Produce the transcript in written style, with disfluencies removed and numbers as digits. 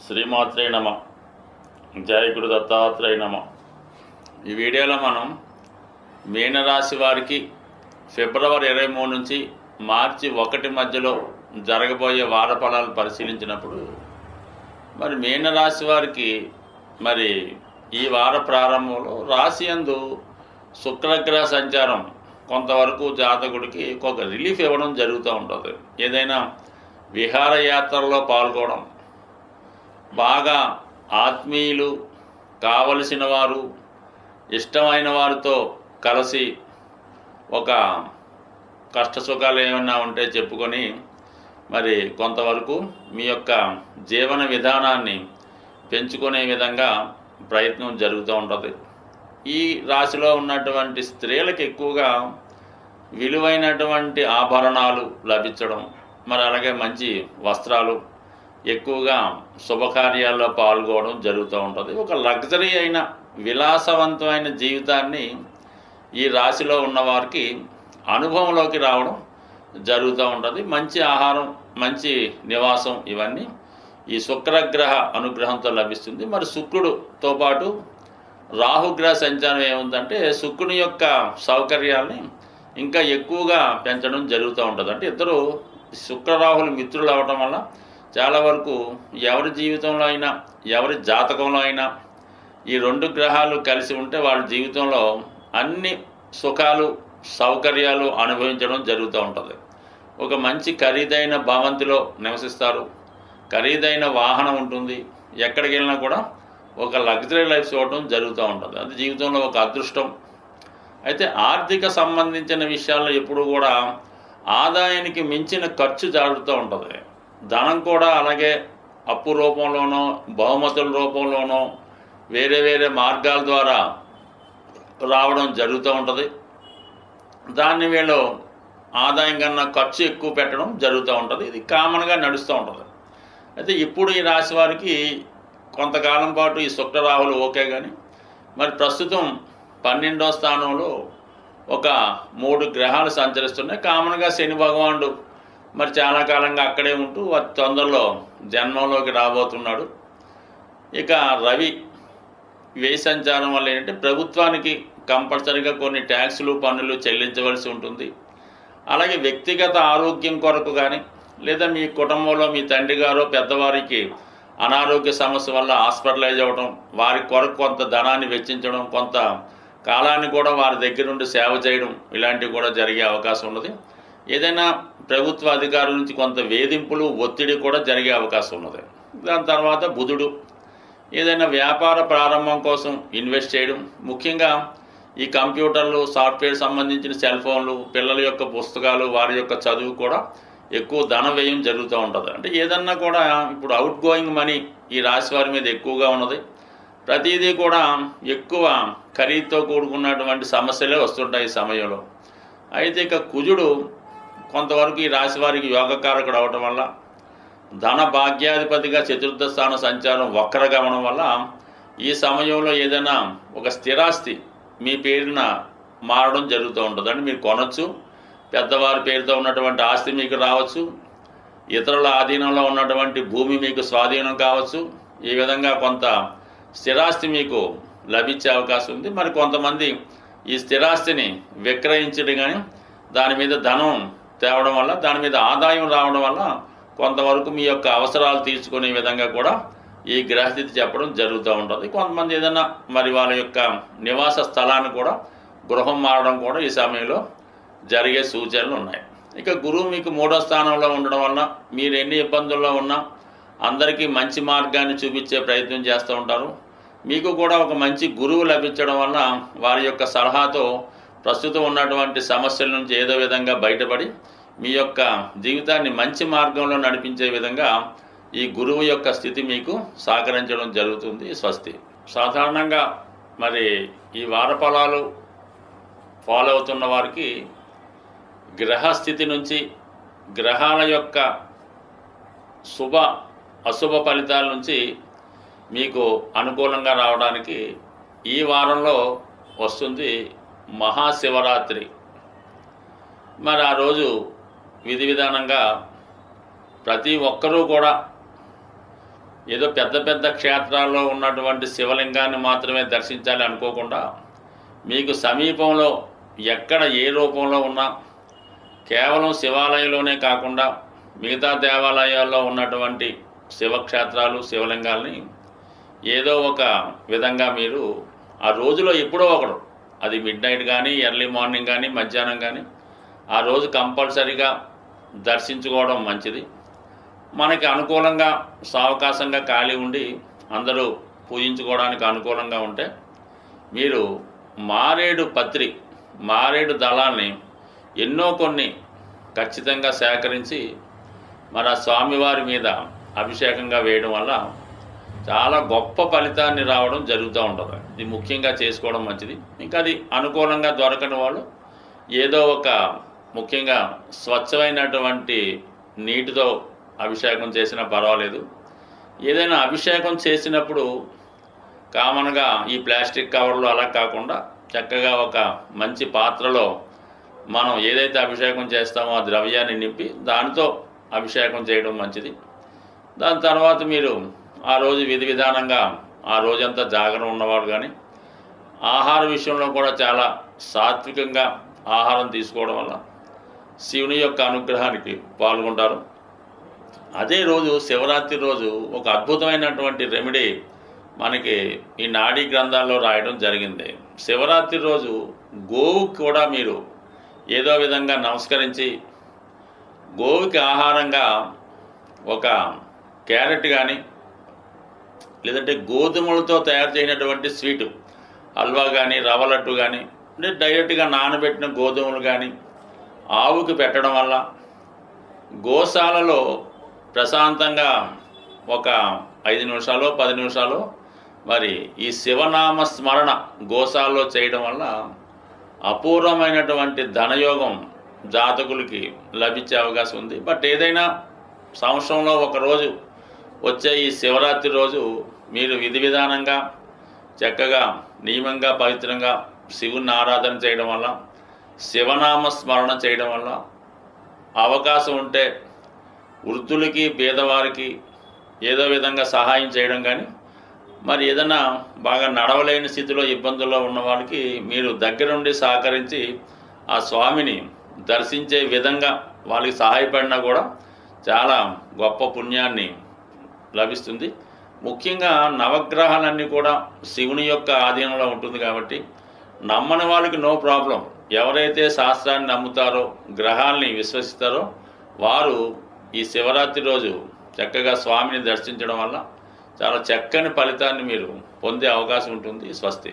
శ్రీమాత్రే నమ. జయ గురు దత్తాత్రేయ నమ. ఈ వీడియోలో మనం మీనరాశి వారికి ఫిబ్రవరి 23 నుంచి మార్చి 1 మధ్యలో జరగబోయే వార ఫలాలు పరిశీలించినప్పుడు మరి మీనరాశి వారికి మరి ఈ వార ప్రారంభంలో రాశి యందు శుక్రగ్రహ సంచారం కొంతవరకు జాతకుడికి ఒక రిలీఫ్ ఇవ్వడం జరుగుతూ ఉంటుంది. ఏదైనా విహారయాత్రలో పాల్గొనడం, బాగా ఆత్మీయులు, కావలసిన వారు, ఇష్టమైన వారితో కలిసి ఒక కష్టసుఖాలు ఏమైనా ఉంటే చెప్పుకొని మరి కొంతవరకు మీ యొక్క జీవన విధానాన్ని పెంచుకునే విధంగా ప్రయత్నం జరుగుతూ ఉంటుంది. ఈ రాశిలో ఉన్నటువంటి స్త్రీలకు ఎక్కువగా విలువైనటువంటి ఆభరణాలు లభించడం, మరి అలాగే మంచి వస్త్రాలు, ఎక్కువగా శుభకార్యాల్లో పాల్గొనడం జరుగుతూ ఉంటుంది. ఒక లగ్జరీ అయిన విలాసవంతమైన జీవితాన్ని ఈ రాశిలో ఉన్నవారికి అనుభవంలోకి రావడం జరుగుతూ ఉంటుంది. మంచి ఆహారం, మంచి నివాసం, ఇవన్నీ ఈ శుక్రగ్రహ అనుగ్రహంతో లభిస్తుంది. మరి శుక్రుడితో పాటు రాహుగ్రహ సంచారం ఏముందంటే శుక్రుని యొక్క సౌకర్యాల్ని ఇంకా ఎక్కువగా పెంచడం జరుగుతూ ఉంటుంది. అంటే ఇద్దరు శుక్రరాహులు మిత్రులు అవ్వటం వల్ల చాలా వరకు ఎవరి జీవితంలో అయినా, ఎవరి జాతకంలో అయినా ఈ 2 గ్రహాలు కలిసి ఉంటే వాళ్ళ జీవితంలో అన్ని సుఖాలు, సౌకర్యాలు అనుభవించడం జరుగుతూ ఉంటుంది. ఒక మంచి ఖరీదైన భవంతిలో నివసిస్తారు, ఖరీదైన వాహనం ఉంటుంది, ఎక్కడికి వెళ్ళినా కూడా ఒక లగ్జరీ లైఫ్ చూడటం జరుగుతూ ఉంటుంది. అది జీవితంలో ఒక అదృష్టం. అయితే ఆర్థిక సంబంధించిన విషయాల్లో ఎప్పుడు కూడా ఆదాయానికి మించిన ఖర్చు జరుగుతూ ఉంటుంది. ధనం కూడా అలాగే అప్పు రూపంలోనో, బహుమతుల రూపంలోనో, వేరే వేరే మార్గాల ద్వారా రావడం జరుగుతూ ఉంటుంది. దాన్ని వీళ్ళు ఆదాయం కన్నా ఖర్చు ఎక్కువ పెట్టడం జరుగుతూ ఉంటుంది. ఇది కామన్గా నడుస్తూ ఉంటుంది. అయితే ఇప్పుడు ఈ రాశి వారికి కొంతకాలం పాటు ఈ శుక్రరాహులు ఓకే, కానీ మరి ప్రస్తుతం 12వ స్థానంలో ఒక 3 గ్రహాలు సంచరిస్తున్నాయి. కామన్గా శని భగవానుడు మరి చాలా కాలంగా అక్కడే ఉంటూ తొందరలో జన్మంలోకి రాబోతున్నాడు. ఇక రవి వ్యయ సంచారం వల్ల ఏంటంటే ప్రభుత్వానికి కంపల్సరీగా కొన్ని ట్యాక్సులు, పన్నులు చెల్లించవలసి ఉంటుంది. అలాగే వ్యక్తిగత ఆరోగ్యం కొరకు కానీ, లేదా మీ కుటుంబంలో మీ తండ్రి గారో పెద్దవారికి అనారోగ్య సమస్య వల్ల హాస్పిటలైజ్ అవ్వడం, వారి కొరకు కొంత ధనాన్ని వెచ్చించడం, కొంత కాలాన్ని కూడా వారి దగ్గర నుండి సేవ చేయడం, ఇలాంటివి కూడా జరిగే అవకాశం ఉన్నది. ఏదైనా ప్రభుత్వ అధికారుల నుంచి కొంత వేధింపులు, ఒత్తిడి కూడా జరిగే అవకాశం ఉన్నది. దాని తర్వాత బుధుడు ఏదైనా వ్యాపార ప్రారంభం కోసం ఇన్వెస్ట్ చేయడం, ముఖ్యంగా ఈ కంప్యూటర్లు, సాఫ్ట్వేర్ సంబంధించిన సెల్ ఫోన్లు, పిల్లల యొక్క పుస్తకాలు, వారి యొక్క చదువు కూడా ఎక్కువ ధన వ్యయం జరుగుతూ ఉంటుంది. అంటే ఏదన్నా కూడా ఇప్పుడు అవుట్ గోయింగ్ మనీ ఈ రాశి వారి మీద ఎక్కువగా ఉన్నది. ప్రతిదీ కూడా ఎక్కువ ఖరీదుతో కూడుకున్నటువంటి సమస్యలే వస్తుంటాయి ఈ సమయంలో. అయితే ఇక కుజుడు కొంతవరకు ఈ రాశి వారికి యోగకారకుడు అవటం వల్ల, ధన భాగ్యాధిపతిగా 4వ స్థాన సంచారం వక్రగమనం వల్ల ఈ సమయంలో ఏదైనా ఒక స్థిరాస్తి మీ పేరున మారడం జరుగుతూ ఉంటుంది. అంటే మీరు కొనవచ్చు, పెద్దవారి పేరుతో ఉన్నటువంటి ఆస్తి మీకు రావచ్చు, ఇతరుల ఆధీనంలో ఉన్నటువంటి భూమి మీకు స్వాధీనం కావచ్చు. ఈ విధంగా కొంత స్థిరాస్తి మీకు లభించే అవకాశం ఉంది. మరి కొంతమంది ఈ స్థిరాస్తిని విక్రయించడం కానీ, దాని మీద ధనం తేవడం వల్ల, దాని మీద ఆదాయం రావడం వల్ల కొంతవరకు మీ యొక్క అవసరాలు తీర్చుకునే విధంగా కూడా ఈ గ్రహస్థితి చెప్పడం జరుగుతూ ఉంటుంది. కొంతమంది ఏదైనా మరి వాళ్ళ యొక్క నివాస స్థలాన్ని కూడా, గృహం మారడం కూడా ఈ సమయంలో జరిగే సూచనలు ఉన్నాయి. ఇక గురువు మీకు 3వ స్థానంలో ఉండడం వల్ల మీరు ఎన్ని ఇబ్బందుల్లో ఉన్నా అందరికీ మంచి మార్గాన్ని చూపించే ప్రయత్నం చేస్తూ ఉంటారు. మీకు కూడా ఒక మంచి గురువు లభించడం వల్ల వారి యొక్క సలహాతో ప్రస్తుతం ఉన్నటువంటి సమస్యల నుంచి ఏదో విధంగా బయటపడి మీ యొక్క జీవితాన్ని మంచి మార్గంలో నడిపించే విధంగా ఈ గురువు యొక్క స్థితి మీకు సహకరించడం జరుగుతుంది. స్వస్తి. సాధారణంగా మరి ఈ వార ఫలాలు ఫాలో అవుతున్న వారికి గ్రహస్థితి నుంచి, గ్రహాల యొక్క శుభ అశుభ ఫలితాల నుంచి మీకు అనుకూలంగా రావడానికి ఈ వారంలో వస్తుంది మహాశివరాత్రి. మరి ఆ రోజు విధి విధానంగా ప్రతి ఒక్కరూ కూడా ఏదో పెద్ద పెద్ద క్షేత్రాల్లో ఉన్నటువంటి శివలింగాన్ని మాత్రమే దర్శించాలి అనుకోకుండా మీకు సమీపంలో ఎక్కడ ఏ రూపంలో ఉన్నా కేవలం శివాలయంలోనే కాకుండా మిగతా దేవాలయాల్లో ఉన్నటువంటి శివక్షేత్రాలు శివలింగాల్ని ఏదో ఒక విధంగా మీరు ఆ రోజులో ఎప్పుడో ఒకడు, అది మిడ్ నైట్ కానీ ఎర్లీ మార్నింగ్ కానీ మధ్యాహ్నం కానీ ఆ రోజు కంపల్సరీగా దర్శించుకోవడం మంచిది. మనకి అనుకూలంగా సావకాశంగా ఖాళీ ఉండి అందరూ పూజించుకోవడానికి అనుకూలంగా ఉంటే మీరు మారేడు దళాల్ని ఎన్నో కొన్ని ఖచ్చితంగా సేకరించి మన స్వామివారి మీద అభిషేకంగా వేయడం వల్ల చాలా గొప్ప ఫలితాన్ని రావడం జరుగుతూ ఉంటుంది. ఇది ముఖ్యంగా చేసుకోవడం మంచిది. ఇంకా అది అనుకూలంగా దొరకని వాళ్ళు ఏదో ఒక ముఖ్యంగా స్వచ్ఛమైనటువంటి నీటితో అభిషేకం చేసినా పర్వాలేదు. ఏదైనా అభిషేకం చేసినప్పుడు కామన్గా ఈ ప్లాస్టిక్ కవర్లు అలా కాకుండా చక్కగా ఒక మంచి పాత్రలో మనం ఏదైతే అభిషేకం చేస్తామో ఆ ద్రవ్యాన్ని నింపి దానితో అభిషేకం చేయడం మంచిది. దాని తర్వాత మీరు ఆ రోజు విధి విధానంగా ఆ రోజంతా జాగరణ ఉన్నవాడు కానీ ఆహార విషయంలో కూడా చాలా సాత్వికంగా ఆహారం తీసుకోవడం వల్ల శివుని యొక్క అనుగ్రహానికి పాల్గొంటారు. అదే రోజు శివరాత్రి రోజు ఒక అద్భుతమైనటువంటి రెమెడీ మనకి ఈ నాడీ గ్రంథాల్లో రాయడం జరిగింది. శివరాత్రి రోజు గోవుకి కూడా మీరు ఏదో విధంగా నమస్కరించి గోవుకి ఆహారంగా ఒక క్యారెట్ కానీ లేదంటే గోధుమలతో తయారు చేయనటువంటి స్వీటు హల్వా కానీ రవ్వ లడ్డు కానీ అంటే డైరెక్ట్గా నానబెట్టిన గోధుమలు కానీ ఆవుకి పెట్టడం వల్ల గోశాలలో ప్రశాంతంగా ఒక 5 నిమిషాలు 10 నిమిషాలు మరి ఈ శివనామ స్మరణ గోశాలలో చేయడం వల్ల అపూర్వమైనటువంటి ధనయోగం జాతకులకి లభించే అవకాశం ఉంది. బట్ ఏదైనా సంవత్సరంలో ఒకరోజు వచ్చే ఈ శివరాత్రి రోజు మీరు విధి విధానంగా చక్కగా నియమంగా పవిత్రంగా శివుని ఆరాధన చేయడం వల్ల శివనామ స్మరణ చేయడం వల్ల అవకాశం ఉంటే వృద్ధులకి పేదవారికి ఏదో విధంగా సహాయం చేయడం కానీ మరి ఏదైనా బాగా నడవలేని స్థితిలో ఇబ్బందుల్లో ఉన్న వాళ్ళకి మీరు దగ్గరుండి సహకరించి ఆ స్వామిని దర్శించే విధంగా వాళ్ళకి సహాయపడినా కూడా చాలా గొప్ప పుణ్యాన్ని లభిస్తుంది. ముఖ్యంగా నవగ్రహాలన్నీ కూడా శివుని యొక్క ఆధీనంలో ఉంటుంది కాబట్టి నమ్మని వాళ్ళకి నో ప్రాబ్లం. ఎవరైతే శాస్త్రాన్ని నమ్ముతారో గ్రహాల్ని విశ్వసిస్తారో వారు ఈ శివరాత్రి రోజు చక్కగా స్వామిని దర్శించడం వల్ల చాలా చక్కని ఫలితాన్ని మీరు పొందే అవకాశం ఉంటుంది. స్వస్తి.